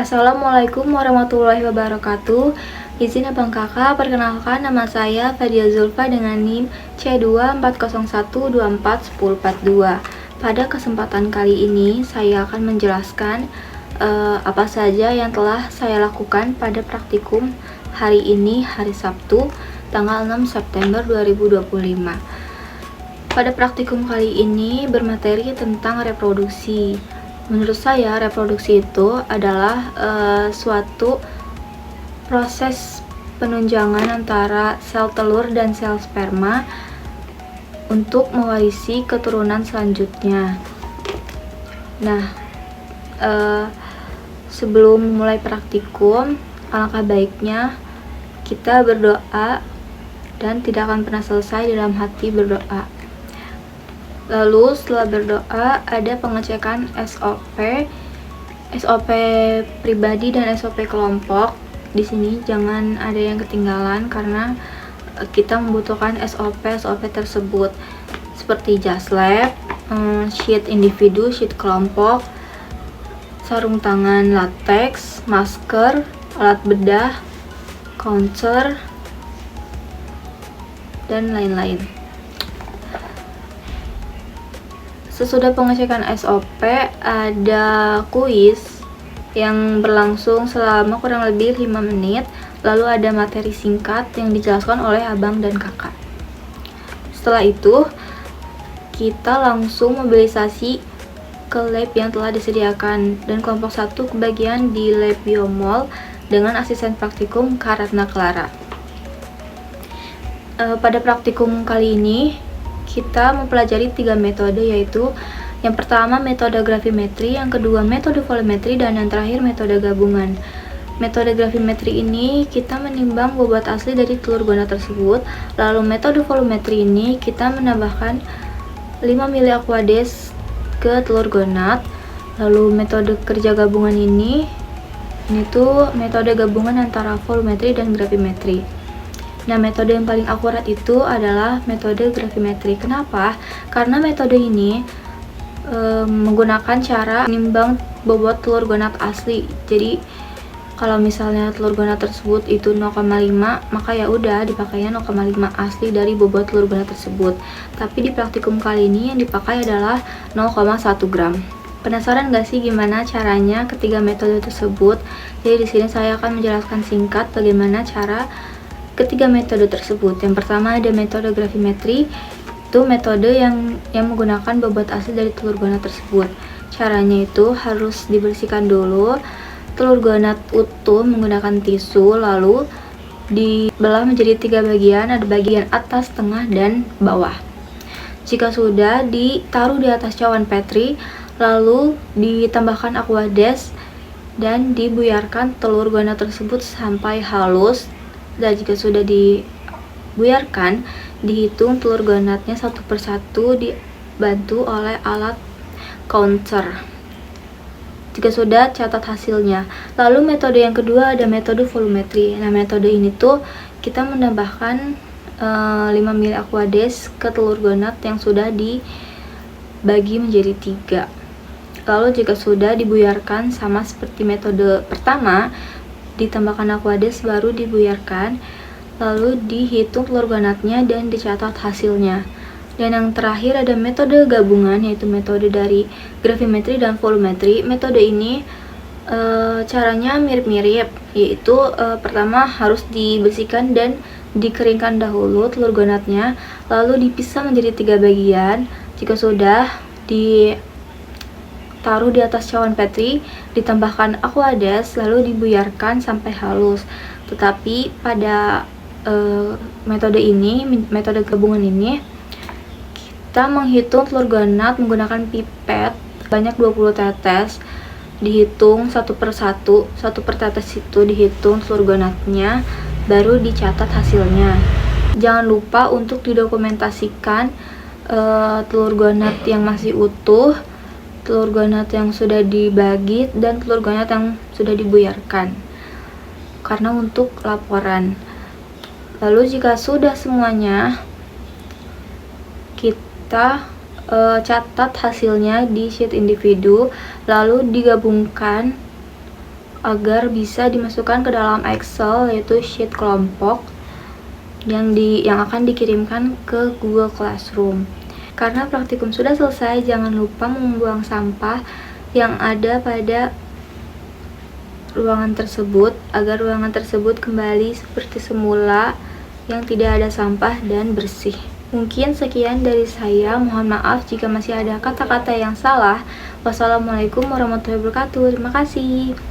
Assalamualaikum warahmatullahi wabarakatuh. Izin abang kakak, perkenalkan nama saya Fadia Zulfa dengan NIM C2401241041042. Pada kesempatan kali ini saya akan menjelaskan apa saja yang telah saya lakukan pada praktikum hari ini, hari Sabtu, tanggal 6 September 2025. Pada praktikum kali ini bermateri tentang reproduksi. Menurut saya, reproduksi itu adalah suatu proses penunjangan antara sel telur dan sel sperma untuk mewarisi keturunan selanjutnya. Nah, sebelum mulai praktikum, alangkah baiknya kita berdoa dan tidak akan pernah selesai dalam hati berdoa. Lalu setelah berdoa ada pengecekan SOP pribadi dan SOP kelompok. Di sini jangan ada yang ketinggalan karena kita membutuhkan SOP tersebut seperti jas lab, sheet individu, sheet kelompok, sarung tangan latex, masker, alat bedah, counter, dan lain-lain. Sesudah pengecekan SOP, ada kuis yang berlangsung selama kurang lebih 5 menit. Lalu ada materi singkat yang dijelaskan oleh abang dan kakak. Setelah itu, kita langsung mobilisasi ke lab yang telah disediakan. Dan kelompok 1 kebagian di lab biomol dengan asisten praktikum Karatna Clara. Pada praktikum kali ini, kita mempelajari 3 metode, yaitu yang pertama metode gravimetri, yang kedua metode volumetri, dan yang terakhir metode gabungan. Metode gravimetri ini kita menimbang bobot asli dari telur gonad tersebut. Lalu metode volumetri ini kita menambahkan 5 mili aquades ke telur gonad. Lalu metode kerja gabungan ini tuh metode gabungan antara volumetri dan gravimetri. Nah, metode yang paling akurat itu adalah metode gravimetri. Kenapa? Karena metode ini menggunakan cara menimbang bobot telur gonad asli. Jadi, kalau misalnya telur gonad tersebut itu 0,5, maka ya udah dipakainya 0,5 asli dari bobot telur gonad tersebut. Tapi di praktikum kali ini yang dipakai adalah 0,1 gram. Penasaran gak sih gimana caranya ketiga metode tersebut? Jadi di sini saya akan menjelaskan singkat bagaimana cara ketiga metode tersebut. Yang pertama ada metode gravimetri, itu metode yang menggunakan bobot asli dari telur gonad tersebut. Caranya itu harus dibersihkan dulu telur gonad utuh menggunakan tisu, lalu dibelah menjadi 3 bagian, ada bagian atas, tengah, dan bawah. Jika sudah, ditaruh di atas cawan Petri, lalu ditambahkan aquades dan dibuyarkan telur gonad tersebut sampai halus. Dan jika sudah dibuyarkan, dihitung telur gonadnya satu persatu dibantu oleh alat counter. Jika sudah, catat hasilnya. Lalu metode yang kedua ada metode volumetri. Nah, metode ini tuh kita menambahkan 5 mili aquades ke telur gonad yang sudah dibagi menjadi 3. Lalu jika sudah dibuyarkan sama seperti metode pertama, ditambahkan aquades baru dibuyarkan, lalu dihitung telur gonadnya dan dicatat hasilnya. Dan yang terakhir ada metode gabungan, yaitu metode dari gravimetri dan volumetri. Metode ini caranya mirip-mirip, yaitu pertama harus dibersihkan dan dikeringkan dahulu telur gonadnya, lalu dipisah menjadi 3 bagian. Jika sudah, taruh di atas cawan Petri, ditambahkan aquades, lalu dibuyarkan sampai halus. Tetapi pada metode gabungan ini, kita menghitung telur gonad menggunakan pipet banyak 20 tetes, dihitung satu per tetes itu dihitung telur gonadnya, baru dicatat hasilnya. Jangan lupa untuk didokumentasikan telur gonad yang masih utuh, telur gonad yang sudah dibagi, dan telur gonad yang sudah dibuyarkan, karena untuk laporan. Lalu jika sudah semuanya, kita catat hasilnya di sheet individu, lalu digabungkan agar bisa dimasukkan ke dalam Excel, yaitu sheet kelompok yang akan dikirimkan ke Google Classroom. Karena praktikum sudah selesai, jangan lupa membuang sampah yang ada pada ruangan tersebut agar ruangan tersebut kembali seperti semula yang tidak ada sampah dan bersih. Mungkin sekian dari saya, mohon maaf jika masih ada kata-kata yang salah. Wassalamualaikum warahmatullahi wabarakatuh. Terima kasih.